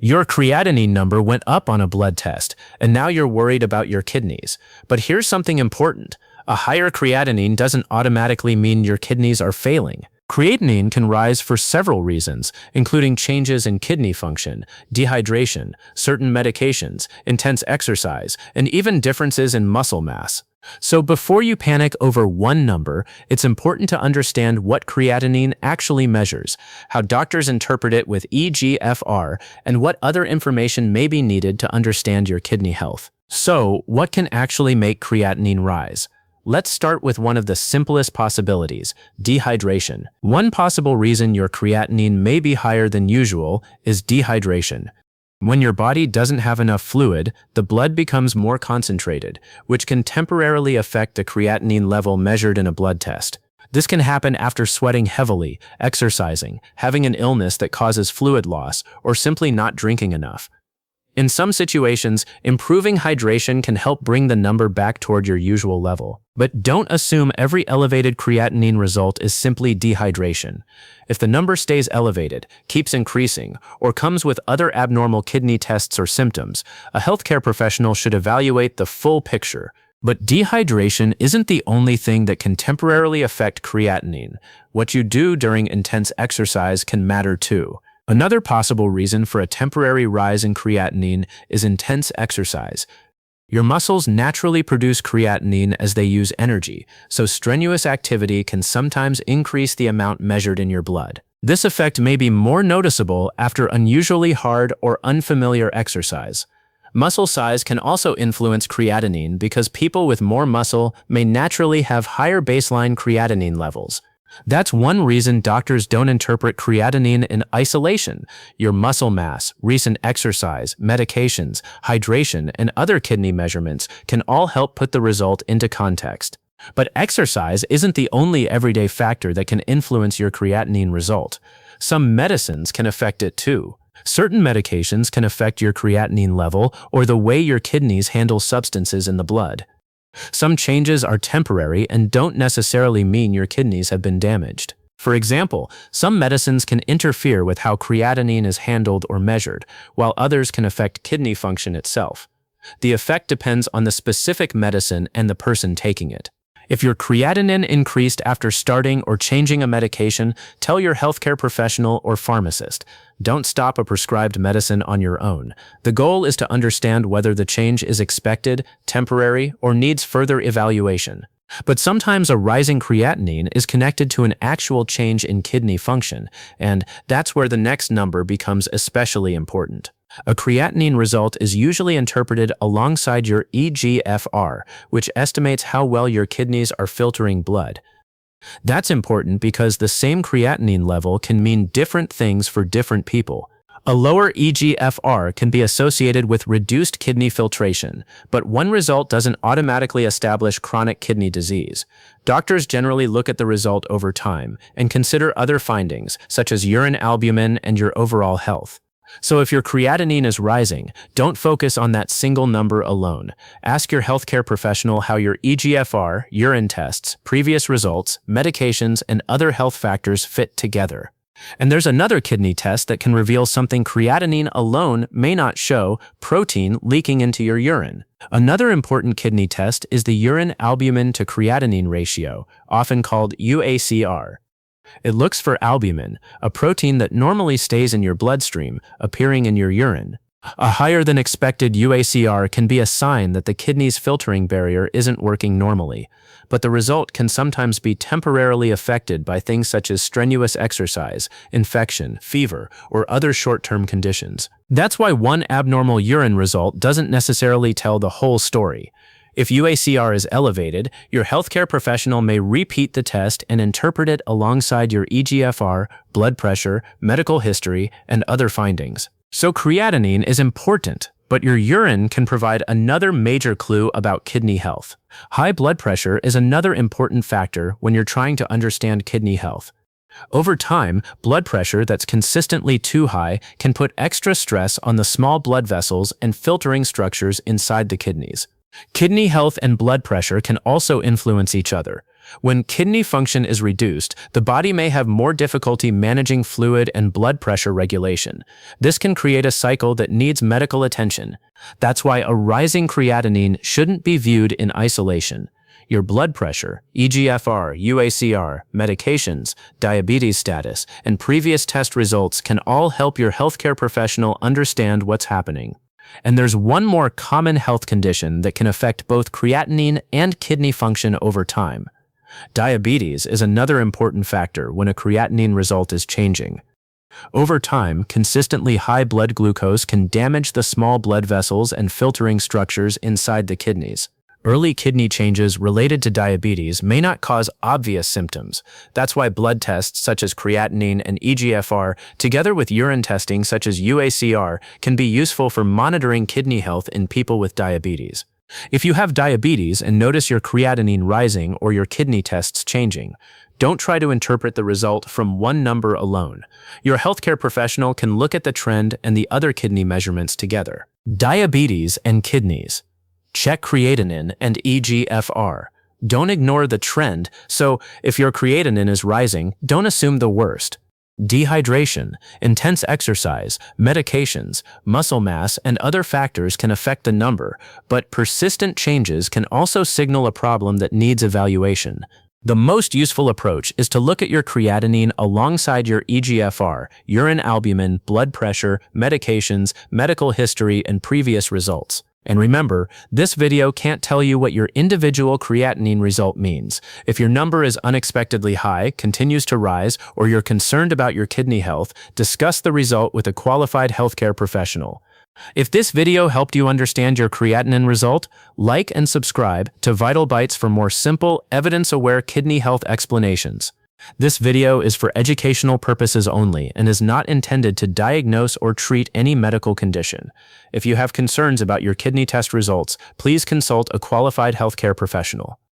Your creatinine number went up on a blood test, and now you're worried about your kidneys. But here's something important. A higher creatinine doesn't automatically mean your kidneys are failing. Creatinine can rise for several reasons, including changes in kidney function, dehydration, certain medications, intense exercise, and even differences in muscle mass. So before you panic over one number, it's important to understand what creatinine actually measures, how doctors interpret it with eGFR, and what other information may be needed to understand your kidney health. So, what can actually make creatinine rise? Let's start with one of the simplest possibilities, dehydration. One possible reason your creatinine may be higher than usual is dehydration. When your body doesn't have enough fluid, the blood becomes more concentrated, which can temporarily affect the creatinine level measured in a blood test. This can happen after sweating heavily, exercising, having an illness that causes fluid loss, or simply not drinking enough. In some situations, improving hydration can help bring the number back toward your usual level. But don't assume every elevated creatinine result is simply dehydration. If the number stays elevated, keeps increasing, or comes with other abnormal kidney tests or symptoms, a healthcare professional should evaluate the full picture. But dehydration isn't the only thing that can temporarily affect creatinine. What you do during intense exercise can matter too. Another possible reason for a temporary rise in creatinine is intense exercise. Your muscles naturally produce creatinine as they use energy, so strenuous activity can sometimes increase the amount measured in your blood. This effect may be more noticeable after unusually hard or unfamiliar exercise. Muscle size can also influence creatinine because people with more muscle may naturally have higher baseline creatinine levels. That's one reason doctors don't interpret creatinine in isolation. Your muscle mass, recent exercise, medications, hydration, and other kidney measurements can all help put the result into context. But exercise isn't the only everyday factor that can influence your creatinine result. Some medicines can affect it too. Certain medications can affect your creatinine level or the way your kidneys handle substances in the blood. Some changes are temporary and don't necessarily mean your kidneys have been damaged. For example, some medicines can interfere with how creatinine is handled or measured, while others can affect kidney function itself. The effect depends on the specific medicine and the person taking it. If your creatinine increased after starting or changing a medication, tell your healthcare professional or pharmacist. Don't stop a prescribed medicine on your own. The goal is to understand whether the change is expected, temporary, or needs further evaluation. But sometimes a rising creatinine is connected to an actual change in kidney function, and that's where the next number becomes especially important. A creatinine result is usually interpreted alongside your eGFR, which estimates how well your kidneys are filtering blood. That's important because the same creatinine level can mean different things for different people. A lower eGFR can be associated with reduced kidney filtration, but one result doesn't automatically establish chronic kidney disease. Doctors generally look at the result over time and consider other findings, such as urine albumin and your overall health. So if your creatinine is rising, don't focus on that single number alone. Ask your healthcare professional how your eGFR, urine tests, previous results, medications, and other health factors fit together. And there's another kidney test that can reveal something creatinine alone may not show: protein leaking into your urine. Another important kidney test is the urine albumin to creatinine ratio, often called UACR. It looks for albumin, a protein that normally stays in your bloodstream, appearing in your urine. A higher than expected UACR can be a sign that the kidney's filtering barrier isn't working normally, but the result can sometimes be temporarily affected by things such as strenuous exercise, infection, fever, or other short-term conditions. That's why one abnormal urine result doesn't necessarily tell the whole story. If UACR is elevated, your healthcare professional may repeat the test and interpret it alongside your eGFR, blood pressure, medical history, and other findings. So creatinine is important, but your urine can provide another major clue about kidney health. High blood pressure is another important factor when you're trying to understand kidney health. Over time, blood pressure that's consistently too high can put extra stress on the small blood vessels and filtering structures inside the kidneys. Kidney health and blood pressure can also influence each other. When kidney function is reduced, the body may have more difficulty managing fluid and blood pressure regulation. This can create a cycle that needs medical attention. That's why a rising creatinine shouldn't be viewed in isolation. Your blood pressure, eGFR, UACR, medications, diabetes status, and previous test results can all help your healthcare professional understand what's happening. And there's one more common health condition that can affect both creatinine and kidney function over time. Diabetes is another important factor when a creatinine result is changing. Over time, consistently high blood glucose can damage the small blood vessels and filtering structures inside the kidneys. Early kidney changes related to diabetes may not cause obvious symptoms. That's why blood tests such as creatinine and eGFR, together with urine testing such as UACR, can be useful for monitoring kidney health in people with diabetes. If you have diabetes and notice your creatinine rising or your kidney tests changing, don't try to interpret the result from one number alone. Your healthcare professional can look at the trend and the other kidney measurements together. Diabetes and kidneys. Check creatinine and eGFR. Don't ignore the trend, so if your creatinine is rising, don't assume the worst. Dehydration, intense exercise, medications, muscle mass, and other factors can affect the number, but persistent changes can also signal a problem that needs evaluation. The most useful approach is to look at your creatinine alongside your eGFR, urine albumin, blood pressure, medications, medical history, and previous results. And remember, this video can't tell you what your individual creatinine result means. If your number is unexpectedly high, continues to rise, or you're concerned about your kidney health, discuss the result with a qualified healthcare professional. If this video helped you understand your creatinine result, like and subscribe to VitalBites for more simple, evidence-aware kidney health explanations. This video is for educational purposes only and is not intended to diagnose or treat any medical condition. If you have concerns about your kidney test results, please consult a qualified healthcare professional.